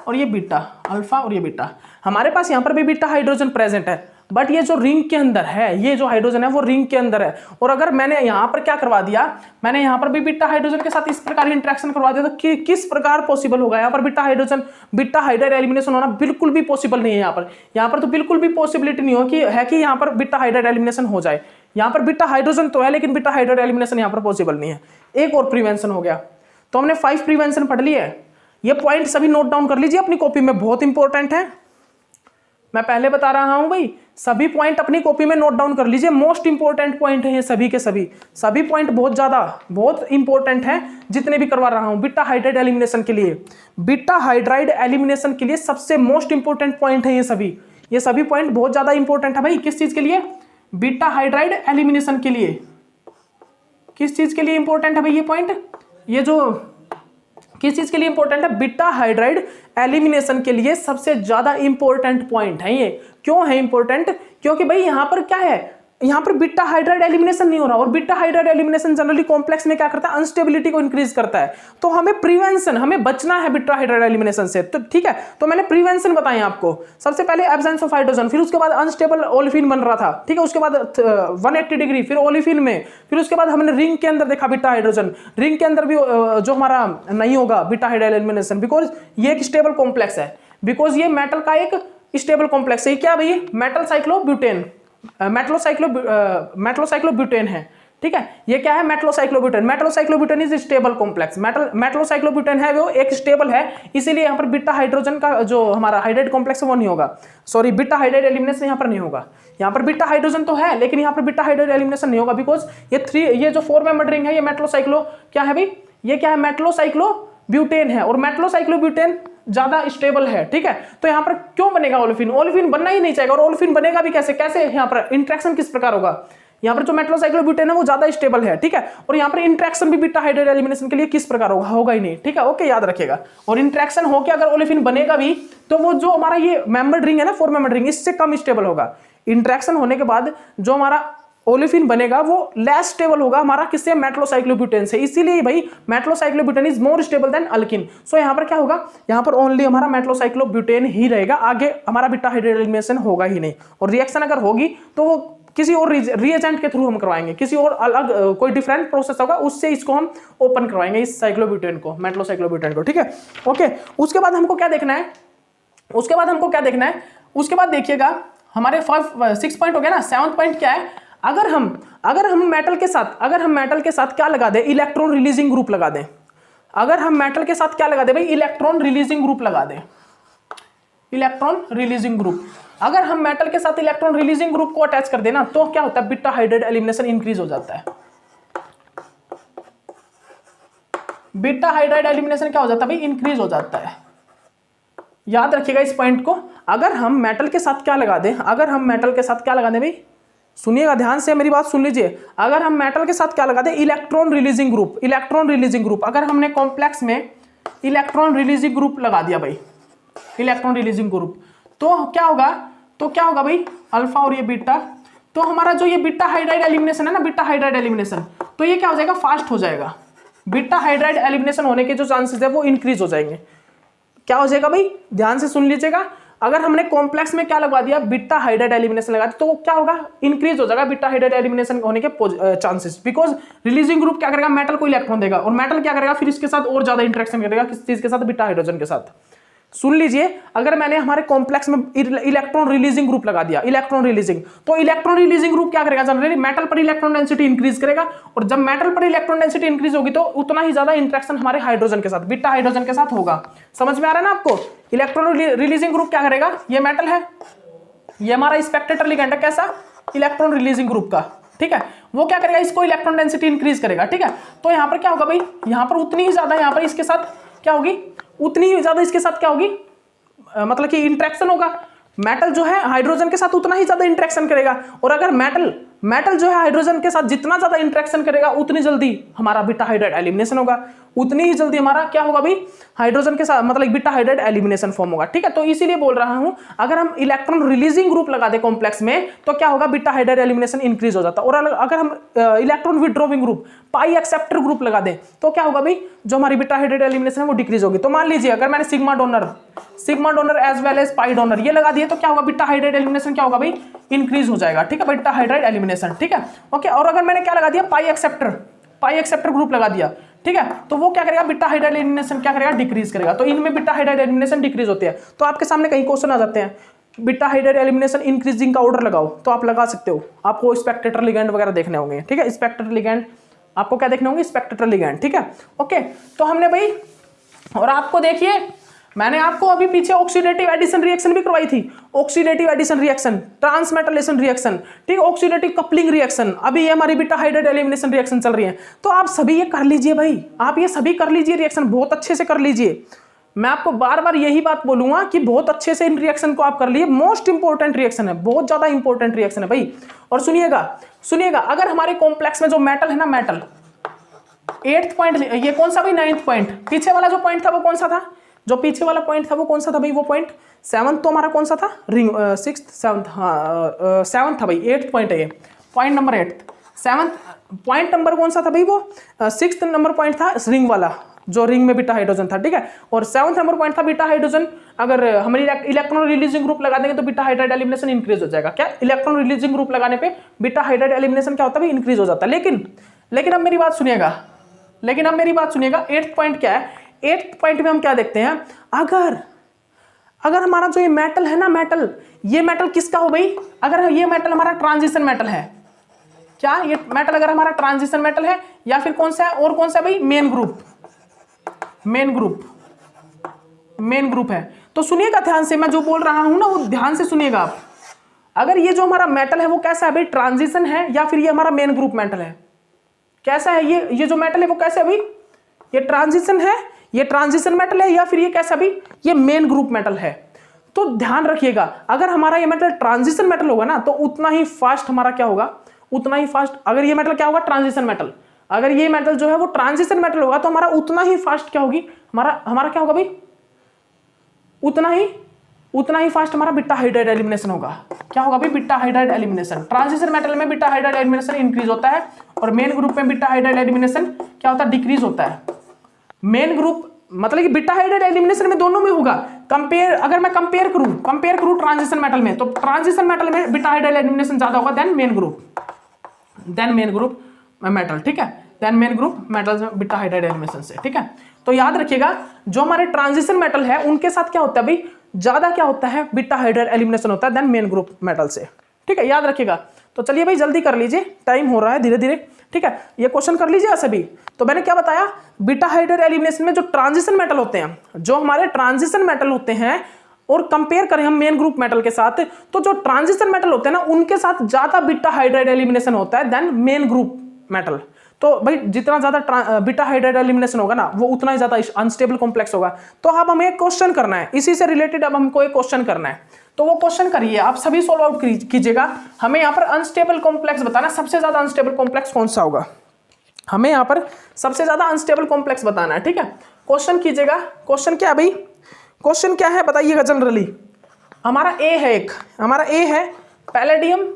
और ये बीटा, अल्फा और ये बीटा, हमारे पास यहां पर भी बीटा हाइड्रोजन प्रेजेंट है, बट ये जो रिंग के अंदर है, ये जो हाइड्रोजन है वो रिंग के अंदर है। और अगर मैंने यहां पर क्या करवा दिया, मैंने यहां पर भी बीटा हाइड्रोजन के साथ इस प्रकार इंटरेक्शन करवा दिया, तो किस प्रकार पॉसिबल होगा यहाँ पर beta hydrogen, beta hydride elimination होना बिल्कुल भी पॉसिबल नहीं है। यहाँ पर तो बिल्कुल भी पॉसिबिलिटी नहीं हो कि यहाँ पर बीटा हाइड्राइड एलिमिनेशन हो जाए। यहाँ पर बीटा हाइड्रोजन तो है, लेकिन बीटा हाइड्राइड एलिमिनेशन यहाँ पर पॉसिबल नहीं है। एक और प्रिवेंशन हो गया, तो हमने 5 प्रिवेंशन पढ़ लिए। ये पॉइंट सभी नोट डाउन कर लीजिए अपनी कॉपी में, बहुत इंपॉर्टेंट है, मैं पहले बता रहा हूं भाई, सभी पॉइंट अपनी कॉपी में नोट डाउन कर लीजिए, मोस्ट इंपॉर्टेंट पॉइंट है ये सभी के सभी पॉइंट बहुत ज्यादा बहुत इंपॉर्टेंट है, जितने भी करवा रहा हूं बीटा हाइड्राइड एलिमिनेशन के लिए। बीटा हाइड्राइड एलिमिनेशन के लिए सबसे मोस्ट इंपॉर्टेंट पॉइंट है ये सभी पॉइंट बहुत ज्यादा इंपॉर्टेंट है भाई। किस चीज के लिए, बीटा हाइड्राइड एलिमिनेशन के लिए। किस चीज के लिए इंपॉर्टेंट है भाई ये पॉइंट, ये जो किस चीज के लिए इंपॉर्टेंट है, बीटा हाइड्राइड एलिमिनेशन के लिए सबसे ज्यादा इंपॉर्टेंट पॉइंट है ये। क्यों है इंपॉर्टेंट, क्योंकि भाई यहां पर क्या है, यहां पर बीटा हाइड्राइड एलिमिनेशन नहीं हो रहा, और beta hydride elimination generally complex में क्या करता है, अनस्टेबिलिटी को इंक्रीज करता है। तो हमें प्रिवेंशन, हमें बचना है बीटा हाइड्राइड एलिमिनेशन से, तो ठीक है, तो मैंने प्रिवेंशन बताया आपको। सबसे पहले एब्सेंस ऑफ हाइड्रोजन, फिर उसके बाद अनस्टेबल ओलिफिन बन रहा था, ठीक है, उसके बाद 180 डिग्री, फिर ओलिफिन में, फिर उसके बाद हमने रिंग के अंदर देखा बीटा हाइड्रोजन, रिंग के अंदर भी जो हमारा नहीं होगा बीटा हाइड्राइड एलिमिनेशन, बिकॉज ये एक स्टेबल कॉम्प्लेक्स है, बिकॉज ये मेटल का एक स्टेबल कॉम्प्लेक्स है। क्या भाई, मेटल साइक्लोब्यूटेन, मेटलोसाइक्लोब्यूटेन है, ठीक है, ये क्या है, मेटलोसाइक्लोब्यूटेन। मेटलोसाइक्लोब्यूटेन इज स्टेबल कॉम्प्लेक्स, मेटलोसाइक्लोब्यूटेन है वो एक स्टेबल है, इसीलिए यहाँ पर बीटा हाइड्रोजन का जो हमारा हाइड्राइड कॉम्प्लेक्स है वो नहीं होगा, सॉरी बीटा हाइड्राइड एलिमिनेशन यहाँ पर नहीं होगा। यहाँ पर बीटा हाइड्रोजन तो है, लेकिन यहाँ पर बीटा हाइड्राइड एलिमिनेशन नहीं होगा, बिकॉज ये जो 4 मेंबर्ड रिंग है ये मेटलोसाइक्लो क्या है भाई, ये क्या है, मेटलोसाइक्लोब्यूटेन है, और मेटलोसाइक्लोब्यूटेन ज्यादा स्टेबल है, ठीक है। तो यहां पर क्यों बनेगा ओलिफिन, ओलिफिन बनना ही नहीं चाहिए, और ओलिफिन बनेगा भी कैसे यहां पर इंटरेक्शन किस प्रकार होगा, यहां पर जो मेटलोसाइक्लोब्यूटेन है वो ज्यादा स्टेबल है, ठीक है, और यहां पर इंटरेक्शन भी बीटा हाइड्राइड एलिमिनेशन के लिए किस प्रकार होगा ही नहीं, ठीक है, ओके, याद रखिएगा। और इंटरेक्शन होकर अगर ओलिफिन बनेगा भी तो वो जो हमारा ये मेंबर्ड रिंग है ना, 4 मेंबर्ड रिंग, इससे कम स्टेबल होगा। इंटरेक्शन होने के बाद जो हमारा ओलिफिन बनेगा वो लेस स्टेबल होगा हमारा किससे, मेटलोसाइक्लोब्यूटेन से, इसीलिए भाई metallocyclobutane is more stable than alkene. So यहाँ पर क्या होगा, यहाँ पर ओनली हमारा मेटलोसाइक्लोब्यूटेन ही रहेगा, आगे हमारा बीटा हाइड्राइड एलिमिनेशन होगा ही नहीं। और रिएक्शन अगर होगी तो वो किसी और रिएजेंट के थ्रू हम करवाएंगे, किसी और अलग कोई डिफरेंट प्रोसेस होगा, उससे इसको हम ओपन करवाएंगे, इस साइक्लोब्यूटेन को, मेटलोसाइक्लोब्यूटेन को, ठीक है, ओके। उसके बाद हमको क्या देखना है, उसके बाद देखिएगा हमारे 6 पॉइंट हो गया ना, 7th पॉइंट क्या है, अगर हम मेटल के साथ क्या लगा दें, इलेक्ट्रॉन रिलीजिंग ग्रुप लगा दें, अगर हम मेटल के साथ क्या लगा दें भाई, इलेक्ट्रॉन रिलीजिंग ग्रुप लगा दें, इलेक्ट्रॉन रिलीजिंग ग्रुप, अगर हम मेटल के साथ इलेक्ट्रॉन रिलीजिंग ग्रुप को अटैच कर देना तो क्या होता है, बीटा हाइड्राइड एलिमिनेशन इंक्रीज हो जाता है, बीटा हाइड्राइड एलिमिनेशन क्या हो जाता है भाई, इंक्रीज हो जाता है। याद रखिएगा इस पॉइंट को। अगर हम मेटल के साथ क्या लगा दें, अगर हम मेटल के साथ क्या लगा दें भाई, सुनिएगा ध्यान से मेरी बात सुन लीजिए। अगर हम मेटल के साथ क्या लगा दें, electron releasing group, electron releasing group. अगर हमने कॉम्प्लेक्स में इलेक्ट्रॉन रिलीजिंग ग्रुप लगा दिया भाई, इलेक्ट्रॉन रिलीजिंग ग्रुप, तो क्या होगा, तो क्या होगा भाई, अल्फा और ये बीटा, तो हमारा जो ये बीटा हाइड्राइड एलिमिनेशन है ना, बीटा हाइड्राइड एलिमिनेशन, तो ये क्या हो जाएगा, फास्ट हो जाएगा। बीटा हाइड्राइड एलिमिनेशन होने के जो चांसेस है वो इंक्रीज हो जाएंगे। क्या हो जाएगा भाई, ध्यान से सुन लीजिएगा। अगर हमने कॉम्प्लेक्स में क्या लगा दिया, बीटा हाइड्राइड एलिमिनेशन लगा दिया, तो क्या होगा, इंक्रीज हो जाएगा बीटा हाइड्राइड एलिमिनेशन होने के चांसेस। बिकॉज रिलीजिंग ग्रुप क्या करेगा, मेटल को इलेक्ट्रॉन देगा, और मेटल क्या करेगा, फिर इसके साथ और ज्यादा इंटरेक्शन करेगा, किस चीज के साथ, बीटा हाइड्रोजन के साथ। सुन लीजिए, अगर मैंने हमारे कॉम्प्लेक्स में इलेक्ट्रॉन रिलीजिंग ग्रुप लगा दिया, इलेक्ट्रॉन रिलीजिंग, तो इलेक्ट्रॉन रिलीजिंग ग्रुप क्या करेगा, जनरली मेटल पर इलेक्ट्रॉन डेंसिटी इंक्रीज करेगा, और जब मेटल पर इलेक्ट्रॉन डेंसिटी इंक्रीज होगी तो उतना ही ज्यादा इंटरेक्शन हमारे हाइड्रोजन के साथ, बीटा हाइड्रोजन के साथ होगा। समझ में आ रहा है ना आपको। इलेक्ट्रॉन रिलीजिंग ग्रुप क्या करेगा, ये मेटल है, ये हमारा स्पेक्टेटर लिगेंड है, कैसा, इलेक्ट्रॉन रिलीजिंग ग्रुप का, ठीक है, वो क्या करेगा, इसको इलेक्ट्रॉन डेंसिटी इंक्रीज करेगा, ठीक है। तो यहाँ पर क्या होगा भाई, यहाँ पर उतनी ही ज्यादा, यहाँ पर इसके साथ क्या होगी, उतनी ही ज्यादा इसके साथ क्या होगी, मतलब कि इंटरेक्शन होगा। मेटल जो है हाइड्रोजन के साथ उतना ही ज्यादा इंटरेक्शन करेगा, और अगर मेटल जो है हाइड्रोजन के साथ जितना ज्यादा इंटरेक्शन करेगा उतनी जल्दी हमारा बीटा हाइड्राइड एलिमिनेशन होगा, उतनी ही जल्दी हमारा क्या होगा भाई, हाइड्रोजन के साथ मतलब बीटा हाइड्राइड एलिमिनेशन फॉर्म होगा, ठीक है। तो इसीलिए बोल रहा हूं, अगर हम इलेक्ट्रॉन रिलीजिंग ग्रुप लगा दे कॉम्प्लेक्स में, तो क्या होगा, बीटा हाइड्राइड एलिमिनेशन इंक्रीज हो जाता है। और अगर हम इलेक्ट्रॉन विड्रॉविंग ग्रुप, पाई एक्सेप्टर ग्रुप लगा दे, तो क्या होगा भाई, जो हमारी बीटा हाइड्राइड एलिमिनेशन है वो डिक्रीज होगी। तो मान लीजिए अगर मैंने sigma donor as well as pi donor ये लगा दिए, तो क्या होगा, बीटा हाइड्राइड एलिमिनेशन क्या होगा भाई, इंक्रीज हो जाएगा, ठीक है, बीटा हाइड्राइड एलिमिनेशन, ठीक है, ओके। और अगर मैंने क्या लगा दिया, पाई एक्सेप्टर ग्रुप लगा दिया, ठीक है, तो वो क्या करेगा, बीटा हाइड्राइड एलिमिनेशन क्या करेगा, डिक्रीज करेगा। तो इनमें बीटा हाइड्राइड एलिमिनेशन डिक्रीज होती है। तो आपके सामने कई क्वेश्चन आ जाते हैं, बीटा हाइड्राइड एलिमिनेशन इंक्रीजिंग का ऑर्डर लगाओ, तो आप लगा सकते हो। आपको स्पेक्टेटर लिगेंड वगैरह देखने होंगे, ठीक है, स्पेक्टेटर लिगेंड आपको क्या देखने होंगे, स्पेक्टेटर लिगेंड, ठीक है, ओके। तो हमने भाई, और आपको देखिए, मैंने आपको अभी पीछे ऑक्सीडेटिव एडिशन रिएक्शन भी करवाई थी, ऑक्सीडेटिव एडिशन रिएक्शन, ट्रांसमेटलेशन रिएक्शन, ठीक, ऑक्सीडेटिव कपलिंग रिएक्शन, अभी ये हमारी बीटा हाइड्राइड एलिमिनेशन रिएक्शन चल रही है। तो आप सभी ये कर लीजिए भाई, आप ये सभी कर लीजिए, रिएक्शन बहुत अच्छे से कर लीजिए। मैं आपको बार बार यही बात बोलूंगा कि बहुत अच्छे से इन रिएक्शन को आप कर लीजिए, मोस्ट इंपॉर्टेंट रिएक्शन है, बहुत ज्यादा इंपॉर्टेंट रिएक्शन है भाई। और सुनिएगा, अगर हमारे कॉम्प्लेक्स में जो मेटल है ना, मेटल 8th पॉइंट, ये कौन सा भाई, 9th पॉइंट, पीछे वाला जो पॉइंट था वो कौन सा था, जो पीछे वाला पॉइंट था वो कौन सा था भाई, वो पॉइंट 7th तो हमारा कौन सा था, रिंग 6th 7th, हाँ 7th था भाई, 8th पॉइंट है ये, point number 8th, 7th point number कौन सा था भाई, वो 6th नंबर पॉइंट था रिंग वाला, जो रिंग में बीटा हाइड्रोजन था, ठीक है। और 7th नंबर पॉइंट था बीटा हाइड्रोजन, अगर हमारी इलेक्ट्रॉन रिलीजिंग ग्रुप लगा देंगे तो बीटा हाइड्राइड एलिमिनेशन इंक्रीज हो जाएगा। क्या, इलेक्ट्रॉन रिलीजिंग ग्रुप लगाने पे बीटा हाइड्राइड एलिमिनेशन क्या होता है, इंक्रीज हो जाता है। लेकिन अब मेरी बात सुनिएगा, 8th पॉइंट क्या है, 8th पॉइंट में हम क्या देखते हैं, अगर हमारा जो ये मेटल है ना, ये मेटल किसका हो भाई, अगर ये मेटल हमारा ट्रांजिशन मेटल है, क्या ये मेटल अगर हमारा ट्रांजिशन मेटल है, या फिर कौन सा है, और कौन सा भाई, मेन ग्रुप है। तो सुनिएगा ध्यान से, मैं जो बोल रहा हूं ना वो ध्यान से सुनिएगा आप। अगर ये जो हमारा मेटल है वो कैसा है भाई, ट्रांजिशन है, या फिर ये हमारा मेन ग्रुप मेटल है, कैसा है ये जो मेटल है वो कैसा है भाई, ये ट्रांजिशन है, ये ट्रांजिशन मेटल है, या फिर ये कैसा भी, ये मेन ग्रुप मेटल है। तो ध्यान रखिएगा, अगर हमारा ये मेटल ट्रांजिशन मेटल होगा ना, तो उतना ही फास्ट हमारा क्या होगा, उतना ही फास्ट, अगर ये मेटल क्या होगा, ट्रांजिशन मेटल, अगर ये मेटल जो है वो ट्रांजिशन मेटल होगा, तो हमारा उतना ही फास्ट क्या होगी, हमारा क्या होगा भाई, उतना ही फास्ट हमारा बीटा हाइड्राइड एलिमिनेशन होगा। क्या होगा भाई, beta hydride elimination. Transition metal में बीटा हाइड्राइड एलिमिनेशन इंक्रीज होता है, और मेन ग्रुप में बीटा हाइड्राइड एलिमिनेशन क्या होता है, डिक्रीज होता है। मेन ग्रुप मतलब कि बीटा हाइड्राइड एलिमिनेशन में दोनों में होगा। अगर मैं कंपेयर करूं ट्रांजिशन मेटल में, तो ट्रांजिशन मेटल में बीटा हाइड्राइड एलिमिनेशन ज्यादा होगा देन मेन ग्रुप मेटल, ठीक है, than main group metal beta hydride elimination से, ठीक है। तो याद रखिएगा, जो हमारे ट्रांजिशन मेटल है उनके साथ क्या होता है भाई, ज्यादा क्या होता है, बीटा हाइड्राइड एलिमिनेशन होता है देन मेन ग्रुप मेटल से, ठीक है, याद रखिएगा। तो चलिए भाई जल्दी कर लीजिए, टाइम हो रहा है धीरे धीरे, ठीक है, ये क्वेश्चन कर लीजिए सभी। तो मैंने क्या बताया, बीटा हाइड्राइड एलिमिनेशन में जो ट्रांजिशन मेटल होते हैं, जो हमारे ट्रांजिशन मेटल होते हैं, और कंपेयर करें हम मेन ग्रुप मेटल के साथ, तो जो ट्रांजिशन मेटल होते हैं ना, उनके साथ ज्यादा बीटा हाइड्राइड एलिमिनेशन होता है देन मेन ग्रुप मेटल। तो भाई जितना ज्यादा बीटा हाइड्राइड एलिमिनेशन होगा ना वो उतना ही ज्यादा अनस्टेबल कॉम्प्लेक्स होगा। तो अब हमें एक क्वेश्चन करना है, इसी से रिलेटेड अब हमको एक क्वेश्चन करना है, तो वो क्वेश्चन करिए, आप सभी सोल्व आउट कीजिएगा। हमें यहाँ पर अनस्टेबल कॉम्प्लेक्स बताना, सबसे ज्यादा अनस्टेबल कॉम्प्लेक्स कौन सा होगा, हमें यहाँ पर सबसे ज्यादा अनस्टेबल कॉम्प्लेक्स बताना है। ठीक है, क्वेश्चन कीजिएगा। क्वेश्चन क्या है भाई, क्वेश्चन क्या है बताइएगा जनरली। हमारा ए है, एक हमारा ए है पैलेडियम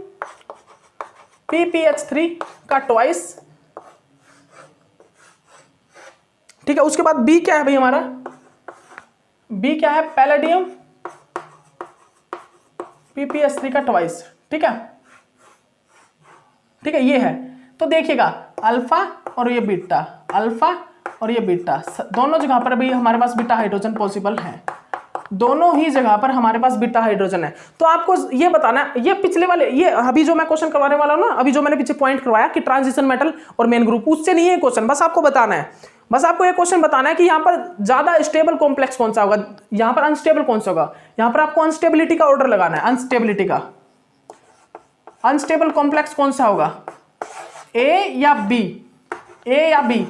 PPH3 का ट्वाइस। ठीक है, उसके बाद बी क्या है भाई, हमारा बी क्या है, पैलेडियम PPH3 का ट्वाइस। ठीक है, ठीक है, ये है। तो देखिएगा अल्फा और ये बीटा, अल्फा और ये बीटा, दोनों जगह पर भी हमारे पास बीटा हाइड्रोजन पॉसिबल है, दोनों ही जगह पर हमारे पास बीटा हाइड्रोजन है। तो आपको ये बताना है, ये पिछले वाले, ये अभी जो मैं क्वेश्चन करवाने वाला हूं ना, अभी जो मैंने पीछे पॉइंट करवाया कि ट्रांजिशन मेटल और मेन ग्रुप, उससे नहीं है क्वेश्चन, बस आपको बताना है, बस आपको ये क्वेश्चन बताना है कि यहाँ पर ज्यादा स्टेबल कॉम्प्लेक्स कौन सा होगा, यहाँ पर अनस्टेबल कौन सा होगा। यहाँ पर आपको अनस्टेबिलिटी का ऑर्डर लगाना है, अनस्टेबिलिटी का, अनस्टेबल कॉम्प्लेक्स कौन सा होगा, ए या बी, ए या बी,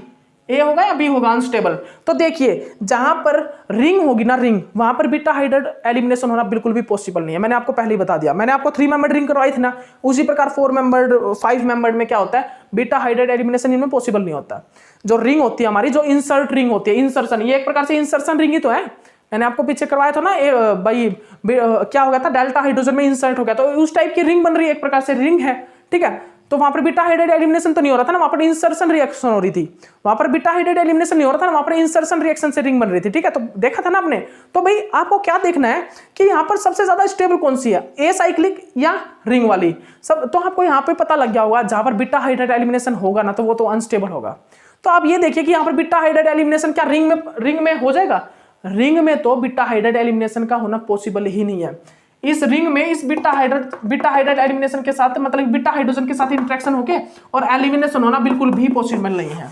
ए होगा या बी होगा अनस्टेबल। तो देखिए जहां पर रिंग होगी ना, रिंग, वहां पर बीटा हाइड्राइड एलिमिनेशन होना बिल्कुल भी पॉसिबल नहीं है। मैंने आपको पहले ही बता दिया, मैंने आपको 3 मेंबर्ड रिंग करवाई थी ना, उसी प्रकार 4 मेंबर्ड 5 मेंबर्ड में क्या होता है, बीटा हाइड्राइड एलिमिनेशन इनमें पॉसिबल नहीं होता। जो रिंग होती है हमारी, जो इंसर्ट रिंग होती है, इंसर्शन, ये एक प्रकार से इंसर्शन रिंग ही तो है। मैंने आपको पीछे करवाया था ना, भाई क्या हो गया था, डेल्टा हाइड्रोजन में इंसर्ट हो गया, तो उस टाइप की रिंग बन रही है, एक प्रकार से रिंग है। ठीक है, तो वहां पर बीटा हाइड्राइड एलिमिनेशन तो नहीं हो रहा था ना, वहां पर इंसर्शन रिएक्शन हो रही थी, वहां पर बीटा हाइड्राइड एलिमिनेशन नहीं हो रहा था ना, वहां पर इंसर्शन रिएक्शन से रिंग बन रही थी। ठीक है, तो देखा था ना आपने। तो भाई आपको क्या देखना है कि यहाँ पर सबसे ज्यादा स्टेबल कौन सी है, ए साइक्लिक या रिंग वाली, सब तो आपको यहाँ पे पता लग गया होगा। जहां पर बीटा हाइड्राइड एलिमिनेशन होगा ना, तो वो तो अनस्टेबल होगा। तो आप ये देखिए कि यहाँ पर बीटा हाइड्राइड एलिमिनेशन क्या रिंग में हो जाएगा, रिंग में तो बीटा हाइड्राइड एलिमिनेशन का होना पॉसिबल ही नहीं है। इस रिंग में इस बीटा हाइड्राइड एलिमिनेशन के साथ, मतलब बीटा हाइड्रोजन के साथ इंटरेक्शन होके और एलिमिनेशन होना बिल्कुल भी पॉसिबल नहीं है।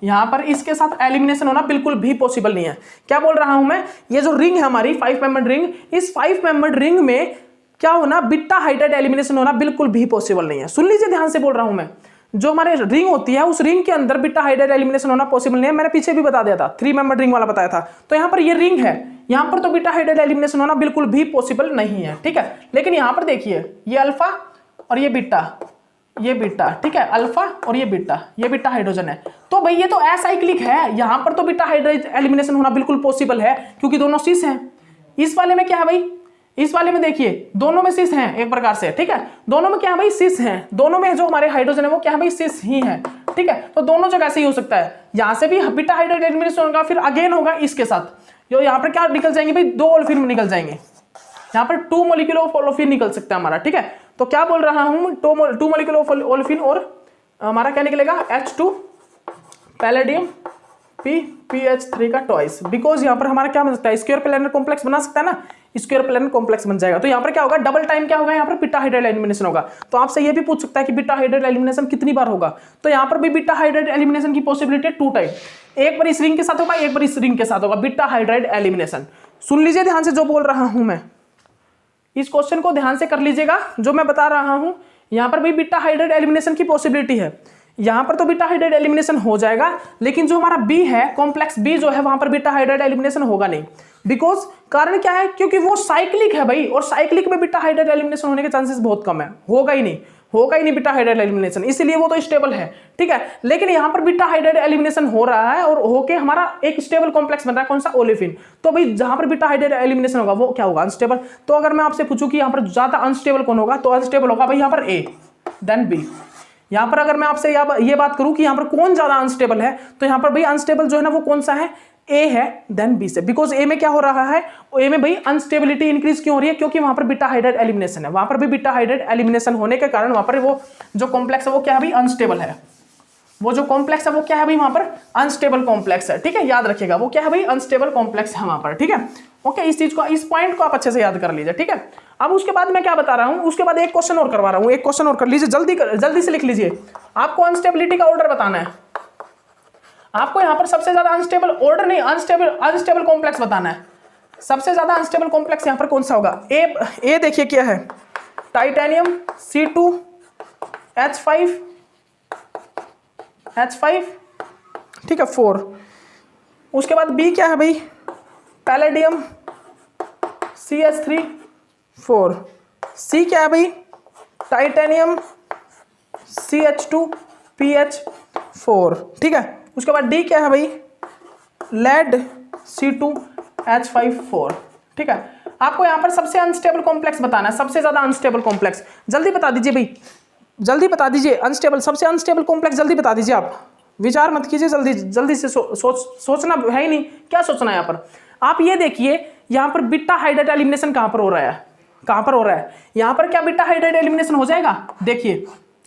यहां पर इसके साथ एलिमिनेशन होना बिल्कुल भी पॉसिबल नहीं है। क्या बोल रहा हूं मैं, ये जो रिंग है हमारी 5 मेंबर्ड रिंग, इस 5 मेंबर्ड रिंग में क्या होना, बीटा हाइड्राइड एलिमिनेशन होना बिल्कुल भी पॉसिबल नहीं है। सुन लीजिए ध्यान से बोल रहा हूं मैं, जो हमारे रिंग होती है उस रिंग के अंदर बीटा हाइड्राइड एलिमिनेशन होना पॉसिबल नहीं है। मैंने पीछे भी बता दिया था, 3 मेंबर्ड रिंग वाला बताया था। तो यहाँ पर ये रिंग है, यहाँ पर तो बीटा हाइड्राइड एलिमिनेशन होना बिल्कुल भी पॉसिबल नहीं है। ठीक है, लेकिन यहाँ पर देखिए ये अल्फा और ये बीटा, ये बीटा, ठीक है, अल्फा और ये बीटा हाइड्रोजन है। तो भाई ये तो असाइक्लिक है, यहाँ पर तो बीटा हाइड्राइड एलिमिनेशन होना बिल्कुल पॉसिबल है, क्योंकि दोनों सिस हैं। इस वाले में क्या है भाई, इस वाले में देखिए दोनों में सिस हैं एक प्रकार से। ठीक है, दोनों में क्या है भाई, सिस हैं, दोनों में जो हमारे हाइड्रोजन है वो क्या है भाई, सिस ही है। ठीक है, तो दोनों जगह से ही हो सकता है, यहां से भी बीटा हाइड्राइड एलिमिनेशन होगा, फिर अगेन होगा इसके साथ, जो यहाँ पर क्या निकल जाएंगे भाई, 2 ओलेफिन में निकल जाएंगे, यहाँ पर 2 मॉलिक्यूल ऑफ ओलेफिन निकल सकता है हमारा। ठीक है, तो क्या बोल रहा हूं, 2 मॉलिक्यूल ऑफ ओलेफिन और हमारा क्या निकलेगा, H2 पैलेडियम PPH3 का ट्वाइस, बिकॉज यहाँ पर हमारा क्या बन सकता है, स्क्वायर प्लेनर कॉम्प्लेक्स बना सकता है ना, स्क्वायर प्लेनर कॉम्प्लेक्स बन जाएगा। तो यहाँ पर क्या होगा, डबल टाइम क्या होगा, यहाँ पर बीटा हाइड्राइड एलिमिनेशन होगा। तो आपसे ये भी पूछ सकता है कि बीटा हाइड्राइड एलिमिनेशन कितनी बार होगा, तो यहाँ पर भी बीटा हाइड्राइड एलिमिनेशन की पॉसिबिलिटी 2 टाइम, एक बार इस रिंग के साथ होगा, एक बार इस रिंग के साथ होगा, बीटा हाइड्राइड एलिमिनेशन। सुन लीजिए ध्यान से जो बोल रहा हूं मैं, इस क्वेश्चन को ध्यान से कर लीजिएगा, जो मैं बता रहा हूं, यहाँ पर भी बीटा हाइड्राइड एलिमिनेशन की पॉसिबिलिटी है। यहां पर तो बीटा हाइड्राइड एलिमिनेशन हो जाएगा, लेकिन जो हमारा बी है, कॉम्प्लेक्स बी जो है, वहां पर बीटा हाइड्राइड एलिमिनेशन होगा नहीं। बिकॉज कारण क्या है, क्योंकि वो साइक्लिक है भाई, और साइक्लिक में बीटा हाइड्राइड एलिमिनेशन होने के चांसेस बहुत कम है, होगा ही नहीं बीटा हाइड्राइड एलिमिनेशन, इसलिए वो तो स्टेबल है। ठीक है, लेकिन यहां पर बीटा हाइड्राइड एलिमिनेशन हो रहा है और होके हमारा एक स्टेबल कॉम्प्लेक्स बन रहा है, कौन सा, ओलेफिन। तो भाई जहां पर बीटा हाइड्राइड एलिमिनेशन होगा वो क्या होगा, अनस्टेबल। तो अगर मैं आपसे पूछूं कि यहां पर ज्यादा अनस्टेबल कौन होगा, तो अनस्टेबल होगा भाई यहाँ पर ए, देन बी। यहां पर अगर मैं आपसे ये बात करूं कि यहां पर कौन ज्यादा अनस्टेबल है, तो यहां पर भाई अनस्टेबल जो है ना वो कौन सा है, ए है, देन बी से। बिकॉज ए में क्या हो रहा है, ए में भाई अनस्टेबिलिटी इंक्रीज क्यों हो रही है, क्योंकि वहां पर बीटा हाइड्राइड एलिमिनेशन है, वहां पर भी बीटा हाइड्राइड एलिमिनेशन होने के कारण वहां पर वो जो कॉम्प्लेक्स है वो क्या है भाई, अनस्टेबल है। वो जो कॉम्प्लेक्स है वो क्या है भाई, वहां पर अनस्टेबल कॉम्प्लेक्स है। ठीक है, याद रखिएगा वो क्या है भाई, अनस्टेबल कॉम्प्लेक्स है वहां पर। ठीक है, ओके, इस चीज को, इस पॉइंट को आप अच्छे से याद कर लीजिए। ठीक है, अब उसके बाद मैं क्या बता रहा हूं, उसके बाद एक क्वेश्चन और करवा रहा हूं, एक क्वेश्चन और कर लीजिए, जल्दी से लिख लीजिए। आपको अनस्टेबिलिटी का ऑर्डर बताना है, आपको यहां पर सबसे ज्यादा अनस्टेबल ऑर्डर नहीं, अनस्टेबल कॉम्प्लेक्स बताना है। सबसे ज्यादा अनस्टेबल कॉम्प्लेक्स यहां पर कौन सा होगा, ए देखिए क्या है, टाइटेनियम C2H5 H5, ठीक है 4। उसके बाद B क्या है भाई, पैलेडियम CH3 4। C क्या है भाई, टाइटेनियम CH2 PH 4, ठीक है। उसके बाद D क्या है भाई, लेड C2 H5 4, ठीक है। आपको यहाँ पर सबसे अनस्टेबल कॉम्प्लेक्स बताना है, सबसे ज्यादा अनस्टेबल कॉम्प्लेक्स। जल्दी बता दीजिए भाई, जल्दी बता दीजिए, अनस्टेबल सबसे अनस्टेबल कॉम्प्लेक्स जल्दी बता दीजिए। आप विचार मत कीजिए, जल्दी जल्दी से सोचना है ही नहीं, क्या सोचना है यहाँ पर। आप ये देखिए यहाँ पर बीटा हाइड्राइड एलिमिनेशन कहाँ पर हो रहा है, कहाँ पर हो रहा है, यहाँ पर क्या बीटा हाइड्राइड एलिमिनेशन हो जाएगा। देखिए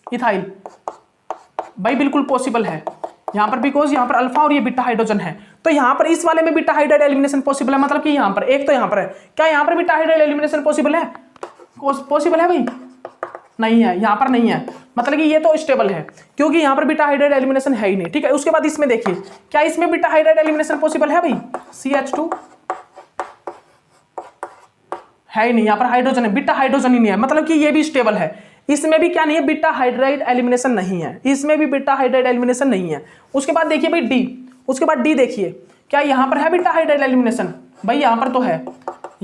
इथाइल भाई बिल्कुल पॉसिबल है यहाँ पर, बिकॉज यहाँ पर अल्फा और ये बीटा हाइड्रोजन है, तो यहाँ पर इस वाले में बीटा हाइड्राइड एलिमिनेशन पॉसिबल है। मतलब कि यहाँ पर एक तो यहाँ पर है, क्या यहाँ पर बीटा हाइड्राइड एलिमिनेशन पॉसिबल है, पॉसिबल है भाई, नहीं है, यहाँ पर नहीं है। मतलब कि ये तो स्टेबल है क्योंकि यहाँ पर बीटा हाइड्राइड एलिमिनेशन है ही नहीं, ठीक है। उसके बाद इसमें देखिए क्या इसमें बीटा हाइड्राइड एलिमिनेशन पॉसिबल है भाई, CH2 है ही नहीं, यहाँ पर हाइड्रोजन है, बीटा हाइड्रोजन ही नहीं है, मतलब कि ये भी स्टेबल है। इसमें भी क्या नहीं है, बीटा हाइड्राइड एलिमिनेशन नहीं है, इसमें भी बीटा हाइड्राइड एलिमिनेशन नहीं है। उसके बाद देखिए भाई डी, उसके बाद डी देखिए क्या यहाँ पर है बीटा हाइड्राइड एलिमिनेशन, भाई यहाँ पर तो है,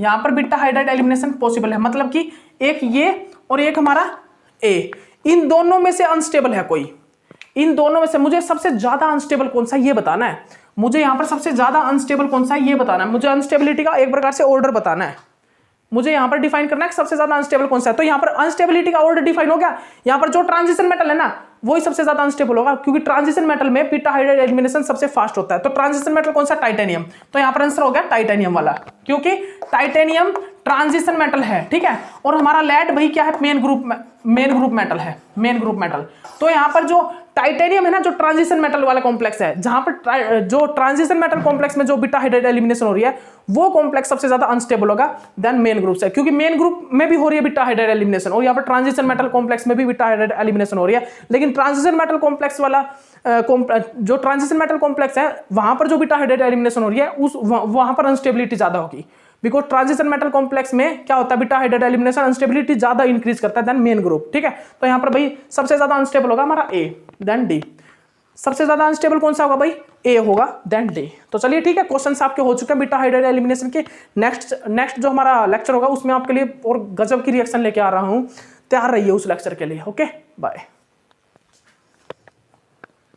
यहाँ पर बीटा हाइड्राइड एलिमिनेशन पॉसिबल है। मतलब कि एक ये और एक हमारा ए, इन दोनों में से अनस्टेबल है कोई, इन दोनों में से मुझे सबसे ज्यादा अनस्टेबल कौन सा ये बताना है, मुझे यहाँ पर सबसे ज्यादा अनस्टेबल कौन सा है ये बताना है, मुझे अनस्टेबिलिटी का एक प्रकार से ऑर्डर बताना है, मुझे यहाँ पर डिफाइन करना है कि सबसे ज्यादा अनस्टेबल कौन सा है। तो यहाँ पर अनस्टेबिलिटी का ऑर्डर डिफाइन हो गया, यहाँ पर जो ट्रांजिशन मेटल है ना वही सबसे ज्यादा अनस्टेबल होगा, क्योंकि ट्रांजिशन मेटल में बीटा हाइड्राइड एलिमिनेशन सबसे फास्ट होता है। तो ट्रांजिशन मेटल कौन सा, टाइटेनियम, तो यहाँ पर आंसर हो गया टाइटेनियम वाला, क्योंकि टाइटेनियम ट्रांजिशन मेटल है, ठीक है। और हमारा लेड भाई क्या है, मेन ग्रुप मेटल है, मेन ग्रुप मेटल। तो यहाँ पर जो टाइटेनियम है ना, जो ट्रांजिशन मेटल वाला कॉम्प्लेक्स है, जहां पर जो ट्रांजिशन मेटल कॉम्प्लेक्स में जो बीटा हाइड्राइड एलिमिनेशन हो रही है वो कॉम्प्लेक्स सबसे ज्यादा अनस्टेबल होगा देन मेन ग्रुप से, क्योंकि मेन ग्रुप में भी हो रही है बीटा हाइड्राइड एलिमिनेशन और यहाँ पर ट्रांजिशन मेटल कॉम्प्लेक्स में भी बीटा हाइड्राइड एलिमिनेशन हो रही है। लेकिन ट्रांजिशन मेटल कॉम्प्लेक्स वाला जो ट्रांजिशन मेटल कॉम्प्लेक्स है वहां पर जो बीटा हाइड्राइड एलिमिनेशन हो रही है वहां पर अनस्टेबिलिटी ज्यादा होगी, बिकॉज ट्रांजिशन मेटल कॉम्प्लेक्स में क्या होता है, बीटा हाइड्राइड एलिमिनेशन अनस्टेबिलिटी ज्यादा इंक्रीज करता है देन मेन ग्रुप, ठीक है। तो यहाँ पर भाई सबसे ज्यादा अनस्टेबल होगा हमारा ए देन डी, सबसे ज्यादा अनस्टेबल कौन सा होगा भाई, ए होगा देन डी। तो चलिए ठीक है, क्वेश्चंस आपके हो चुके हैं बीटा हाइड्राइड एलिमिनेशन के। नेक्स्ट जो हमारा लेक्चर होगा उसमें आपके लिए और गजब की रिएक्शन लेके आ रहा हूं, तैयार रहिए उस लेक्चर के लिए। Okay bye.